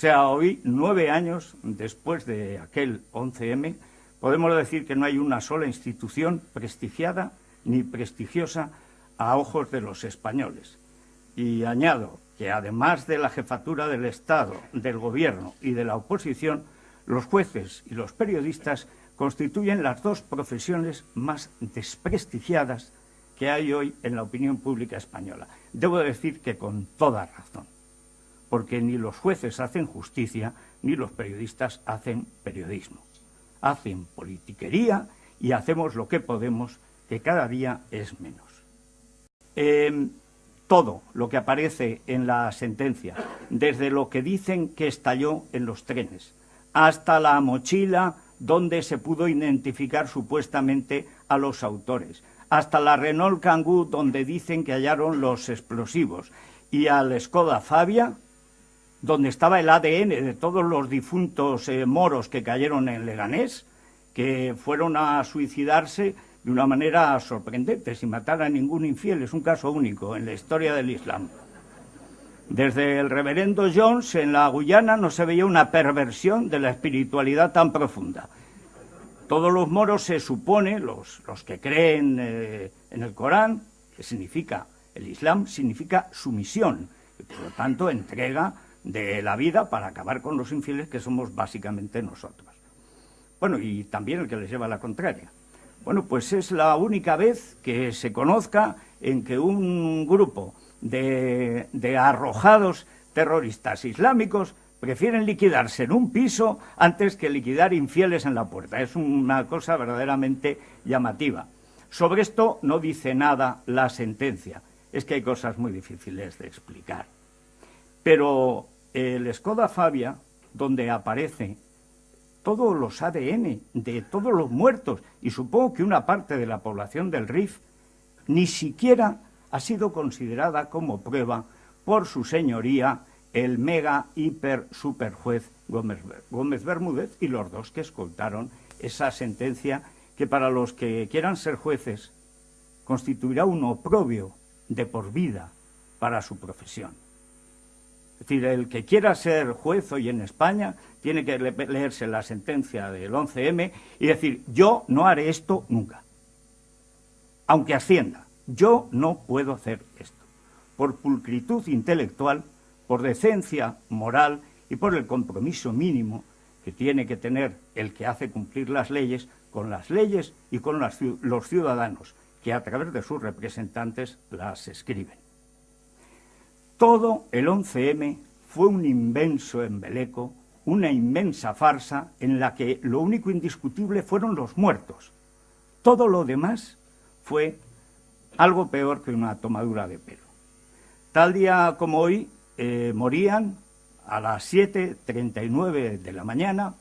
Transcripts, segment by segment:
sea, hoy, 9 años después de aquel 11M, podemos decir que no hay una sola institución prestigiada ni prestigiosa a ojos de los españoles. Y añado que además de la jefatura del Estado, del Gobierno y de la oposición, los jueces y los periodistas constituyen las dos profesiones más desprestigiadas que hay hoy en la opinión pública española. Debo decir que con toda razón, porque ni los jueces hacen justicia, ni los periodistas hacen periodismo. Hacen politiquería y hacemos lo que podemos, que cada día es menos. Todo lo que aparece en la sentencia, desde lo que dicen que estalló en los trenes, hasta la mochila donde se pudo identificar supuestamente a los autores, hasta la Renault Kangoo donde dicen que hallaron los explosivos, y al Skoda Fabia, donde estaba el ADN de todos los difuntos moros que cayeron en Leganés, que fueron a suicidarse de una manera sorprendente, sin matar a ningún infiel. Es un caso único en la historia del Islam. Desde el reverendo Jones en la Guyana no se veía una perversión de la espiritualidad tan profunda. Todos los moros se supone, los que creen en el Corán, que significa, el Islam significa sumisión, y por lo tanto entrega de la vida para acabar con los infieles, que somos básicamente nosotros. Bueno, y también el que les lleva la contraria. Bueno, pues es la única vez que se conozca en que un grupo de arrojados terroristas islámicos prefieren liquidarse en un piso antes que liquidar infieles en la puerta. Es una cosa verdaderamente llamativa. Sobre esto no dice nada la sentencia. Es que hay cosas muy difíciles de explicar. Pero el Skoda Fabia, donde aparece todos los ADN de todos los muertos, y supongo que una parte de la población del Rif, ni siquiera ha sido considerada como prueba por su señoría, el mega, hiper, super juez Gómez Bermúdez, y los dos que escoltaron esa sentencia, que para los que quieran ser jueces constituirá un oprobio de por vida para su profesión. Es decir, el que quiera ser juez hoy en España tiene que leerse la sentencia del 11M y decir: yo no haré esto nunca. Aunque ascienda, yo no puedo hacer esto. Por pulcritud intelectual, por decencia moral y por el compromiso mínimo que tiene que tener el que hace cumplir las leyes con las leyes y con los ciudadanos, que a través de sus representantes las escriben. Todo el 11M fue un inmenso embeleco, una inmensa farsa en la que lo único indiscutible fueron los muertos. Todo lo demás fue algo peor que una tomadura de pelo. Tal día como hoy morían a las 7:39 de la mañana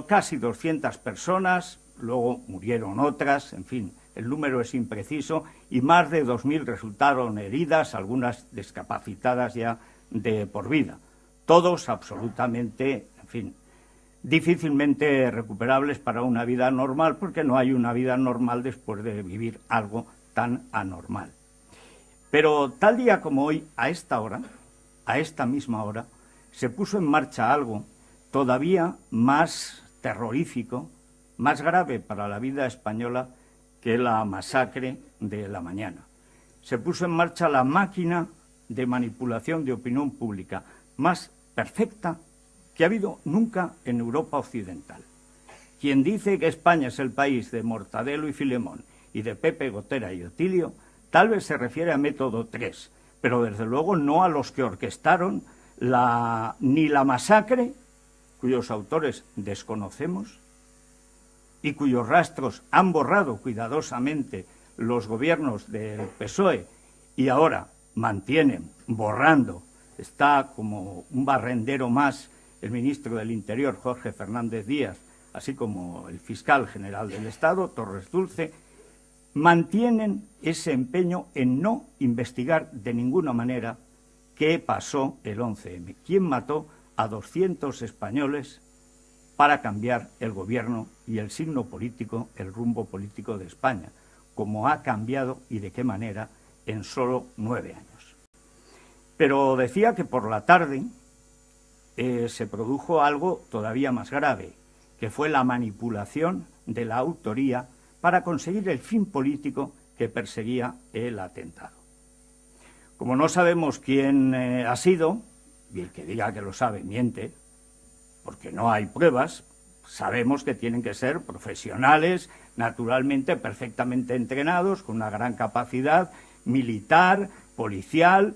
casi 200 personas, luego murieron otras, en fin, el número es impreciso, y más de 2.000 resultaron heridas, algunas discapacitadas ya de por vida. Todos absolutamente, en fin, difícilmente recuperables para una vida normal, porque no hay una vida normal después de vivir algo tan anormal. Pero tal día como hoy, a esta hora, a esta misma hora, se puso en marcha algo todavía más terrorífico, más grave para la vida española que la masacre de la mañana. Se puso en marcha la máquina de manipulación de opinión pública más perfecta que ha habido nunca en Europa occidental. Quien dice que España es el país de Mortadelo y Filemón y de Pepe Gotera y Otilio, tal vez se refiere a Método 3, pero desde luego no a los que orquestaron ni la masacre, cuyos autores desconocemos y cuyos rastros han borrado cuidadosamente los gobiernos del PSOE y ahora mantienen borrando. Está como un barrendero más el ministro del Interior, Jorge Fernández Díaz, así como el fiscal general del Estado, Torres Dulce, mantienen ese empeño en no investigar de ninguna manera qué pasó el 11M, quién mató a 200 españoles para cambiar el gobierno y el signo político, el rumbo político de España, como ha cambiado y de qué manera en solo 9 años. Pero decía que por la tarde se produjo algo todavía más grave, que fue la manipulación de la autoría para conseguir el fin político que perseguía el atentado. Como no sabemos quién ha sido, y el que diga que lo sabe miente, porque no hay pruebas, sabemos que tienen que ser profesionales, naturalmente perfectamente entrenados, con una gran capacidad militar, policial,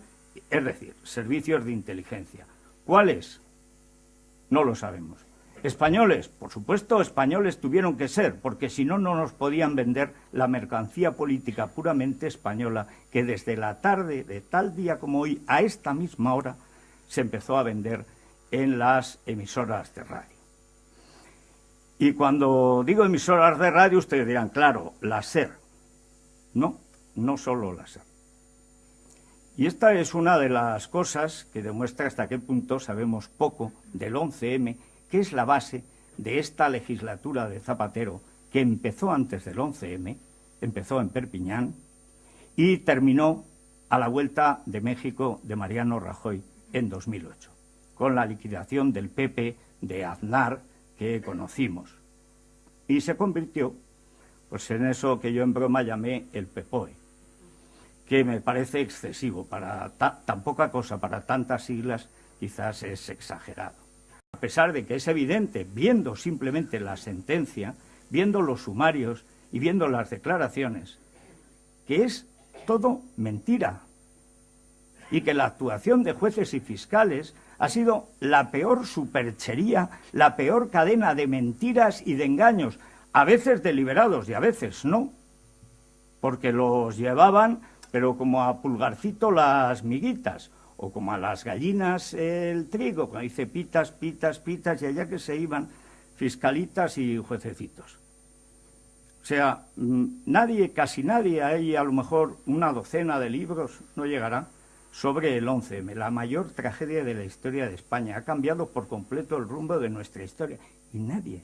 es decir, servicios de inteligencia. ¿Cuáles? No lo sabemos. ¿Españoles? Por supuesto, españoles tuvieron que ser, porque si no, no nos podían vender la mercancía política puramente española que desde la tarde de tal día como hoy, a esta misma hora, se empezó a vender en las emisoras de radio. Y cuando digo emisoras de radio, ustedes dirán, claro, la SER. No, no solo la SER. Y esta es una de las cosas que demuestra hasta qué punto sabemos poco del 11M, que es la base de esta legislatura de Zapatero, que empezó antes del 11M, empezó en Perpiñán y terminó a la vuelta de México de Mariano Rajoy en 2008, con la liquidación del PP de Aznar que conocimos. Y se convirtió pues, en eso que yo en broma llamé el PPOE, que me parece excesivo, para tan poca cosa, para tantas siglas, quizás es exagerado. A pesar de que es evidente, viendo simplemente la sentencia, viendo los sumarios y viendo las declaraciones, que es todo mentira y que la actuación de jueces y fiscales ha sido la peor superchería, la peor cadena de mentiras y de engaños, a veces deliberados y a veces no, porque los llevaban, pero como a Pulgarcito las miguitas, o como a las gallinas el trigo, cuando dice pitas, pitas, pitas, y allá que se iban fiscalitas y juececitos. O sea, nadie, casi nadie, hay a lo mejor una docena de libros, no llegará, sobre el 11M, la mayor tragedia de la historia de España. Ha cambiado por completo el rumbo de nuestra historia y nadie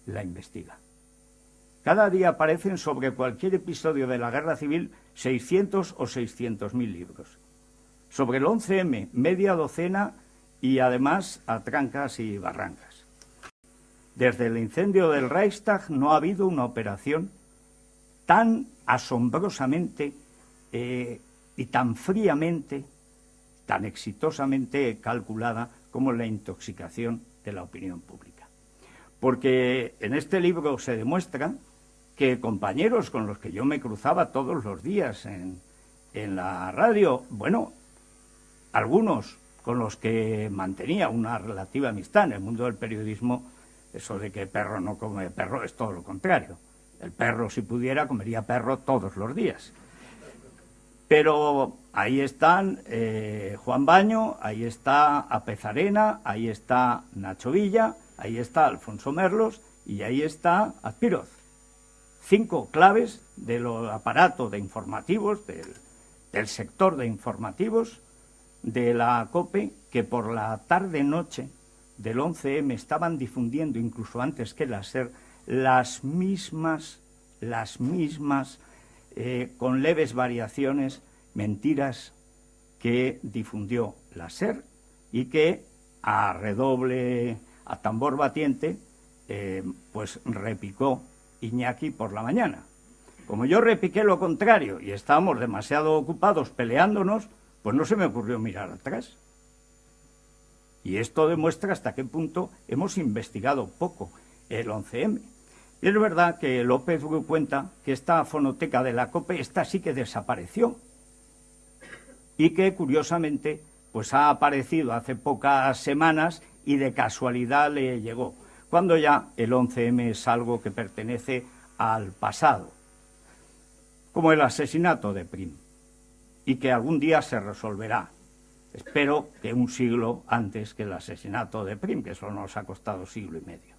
la investiga. Cada día aparecen sobre cualquier episodio de la Guerra Civil 600 o 600.000 libros. Sobre el 11M, media docena y además a trancas y barrancas. Desde el incendio del Reichstag no ha habido una operación tan asombrosamente y tan fríamente, tan exitosamente calculada como la intoxicación de la opinión pública. Porque en este libro se demuestra que compañeros con los que yo me cruzaba todos los días en la radio, bueno, algunos con los que mantenía una relativa amistad en el mundo del periodismo, eso de que perro no come perro es todo lo contrario. El perro, si pudiera, comería perro todos los días. Pero ahí están Juan Baño, ahí está Apezarena, ahí está Nacho Villa, ahí está Alfonso Merlos y ahí está Azpiroz. 5 claves del aparato de informativos, del sector de informativos de la COPE, que por la tarde-noche del 11M estaban difundiendo, incluso antes que la SER, las mismas, con leves variaciones, mentiras que difundió la SER y que a redoble, a tambor batiente, pues repicó Iñaki por la mañana. Como yo repiqué lo contrario y estábamos demasiado ocupados peleándonos, pues no se me ocurrió mirar atrás. Y esto demuestra hasta qué punto hemos investigado poco el 11M. Y es verdad que López cuenta que esta fonoteca de la COPE, esta sí que desapareció. Y que, curiosamente, pues ha aparecido hace pocas semanas y de casualidad le llegó, cuando ya el 11M es algo que pertenece al pasado, como el asesinato de Prim, y que algún día se resolverá. Espero que un siglo antes que el asesinato de Prim, que eso nos ha costado siglo y medio.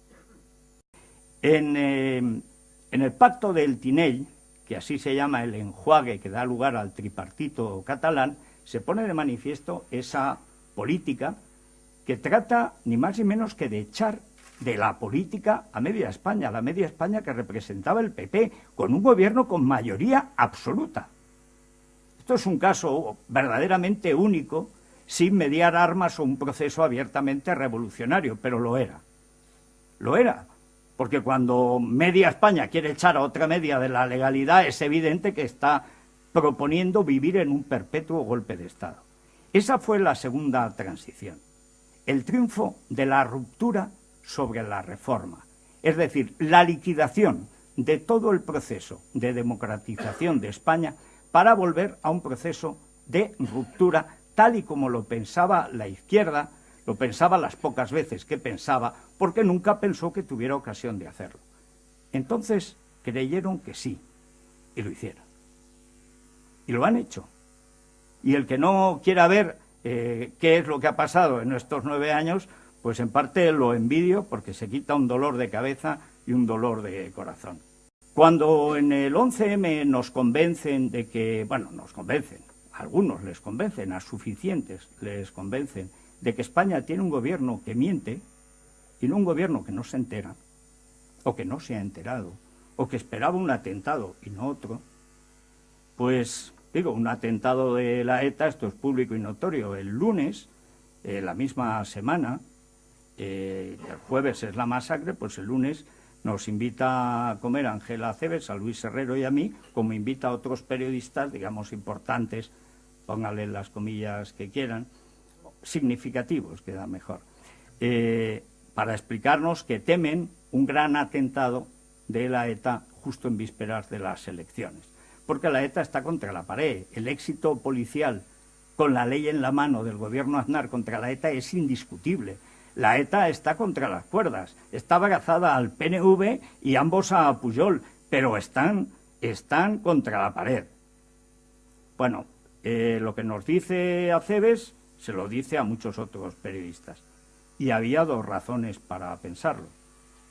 En el pacto del Tinell, que así se llama el enjuague que da lugar al tripartito catalán, se pone de manifiesto esa política que trata ni más ni menos que de echar de la política a media España, la media España que representaba el PP, con un gobierno con mayoría absoluta. Esto es un caso verdaderamente único sin mediar armas o un proceso abiertamente revolucionario, pero lo era. Lo era, porque cuando media España quiere echar a otra media de la legalidad, es evidente que está proponiendo vivir en un perpetuo golpe de Estado. Esa fue la segunda transición, el triunfo de la ruptura sobre la reforma, es decir, la liquidación de todo el proceso de democratización de España para volver a un proceso de ruptura tal y como lo pensaba la izquierda, lo pensaba las pocas veces que pensaba, porque nunca pensó que tuviera ocasión de hacerlo. Entonces creyeron que sí, y lo hicieron. Y lo han hecho. Y el que no quiera ver qué es lo que ha pasado en estos 9 años, pues en parte lo envidio porque se quita un dolor de cabeza y un dolor de corazón. Cuando en el 11M nos convencen de que, bueno, nos convencen, a algunos les convencen, a suficientes les convencen, de que España tiene un gobierno que miente, y no un gobierno que no se entera, o que no se ha enterado, o que esperaba un atentado y no otro, pues, digo, un atentado de la ETA, esto es público y notorio, el lunes, la misma semana, el jueves es la masacre, pues el lunes nos invita a comer Ángela Acebes, a Luis Herrero y a mí, como invita a otros periodistas, digamos, importantes, pónganle las comillas que quieran, significativos, queda mejor, para explicarnos que temen un gran atentado de la ETA justo en vísperas de las elecciones. Porque la ETA está contra la pared. El éxito policial con la ley en la mano del gobierno Aznar contra la ETA es indiscutible. La ETA está contra las cuerdas, está abrazada al PNV y ambos a Pujol, pero están contra la pared. Bueno, lo que nos dice Acebes se lo dice a muchos otros periodistas. Y había 2 razones para pensarlo.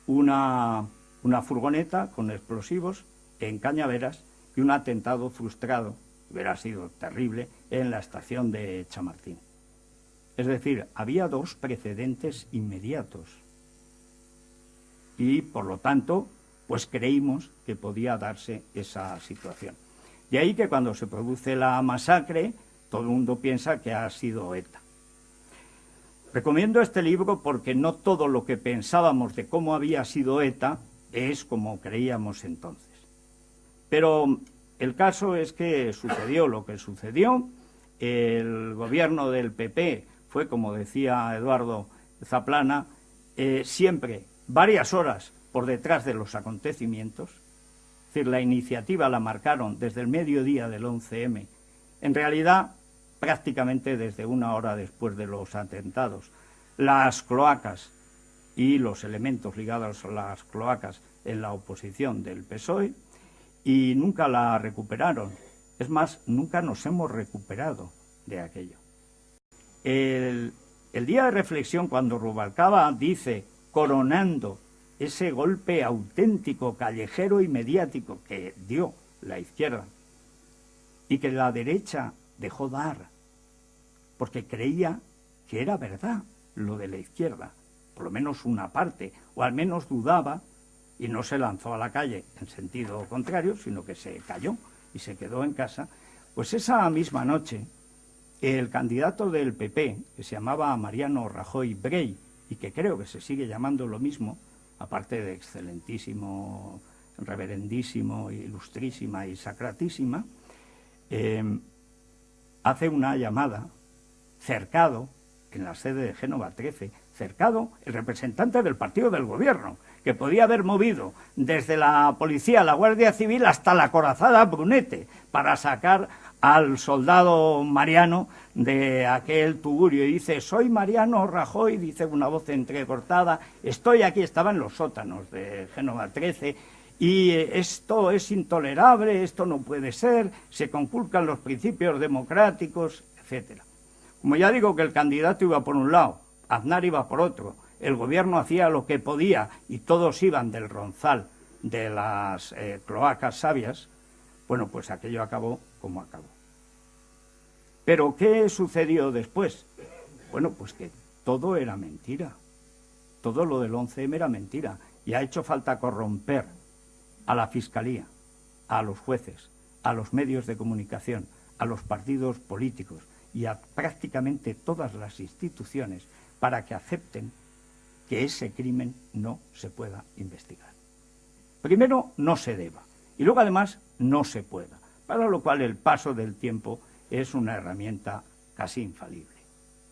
Una furgoneta con explosivos en Cañaveras y un atentado frustrado, hubiera sido terrible, en la estación de Chamartín. Es decir, había 2 precedentes inmediatos. Y, por lo tanto, pues creímos que podía darse esa situación. De ahí que cuando se produce la masacre, todo el mundo piensa que ha sido ETA. Recomiendo este libro porque no todo lo que pensábamos de cómo había sido ETA es como creíamos entonces. Pero el caso es que sucedió lo que sucedió. El gobierno del PP fue, como decía Eduardo Zaplana, siempre varias horas por detrás de los acontecimientos. Es decir, la iniciativa la marcaron desde el mediodía del 11M. En realidad, prácticamente desde 1 hora después de los atentados. Las cloacas y los elementos ligados a las cloacas en la oposición del PSOE, y nunca la recuperaron. Es más, nunca nos hemos recuperado de aquello. El día de reflexión, cuando Rubalcaba dice, coronando ese golpe auténtico, callejero y mediático que dio la izquierda, y que la derecha dejó dar, porque creía que era verdad lo de la izquierda, por lo menos una parte, o al menos dudaba, y no se lanzó a la calle en sentido contrario, sino que se calló y se quedó en casa. Pues esa misma noche, el candidato del PP, que se llamaba Mariano Rajoy Brey, y que creo que se sigue llamando lo mismo, aparte de excelentísimo, reverendísimo, ilustrísima y sacratísima, hace una llamada, cercado, en la sede de Génova 13, cercado el representante del partido del gobierno, que podía haber movido desde la policía, la Guardia Civil, hasta la corazada Brunete, para sacar al soldado Mariano de aquel tugurio. Y dice, soy Mariano Rajoy, dice una voz entrecortada, estoy aquí, estaba en los sótanos de Génova 13, y esto es intolerable, esto no puede ser, se conculcan los principios democráticos, etcétera. Como ya digo que el candidato iba por un lado, Aznar iba por otro, el gobierno hacía lo que podía y todos iban del ronzal de las cloacas sabias, bueno, pues aquello acabó como acabó. ¿Pero qué sucedió después? Bueno, pues que todo era mentira, todo lo del 11M era mentira, y ha hecho falta corromper a la Fiscalía, a los jueces, a los medios de comunicación, a los partidos políticos y a prácticamente todas las instituciones para que acepten que ese crimen no se pueda investigar. Primero, no se deba, y luego además no se pueda, para lo cual el paso del tiempo es una herramienta casi infalible.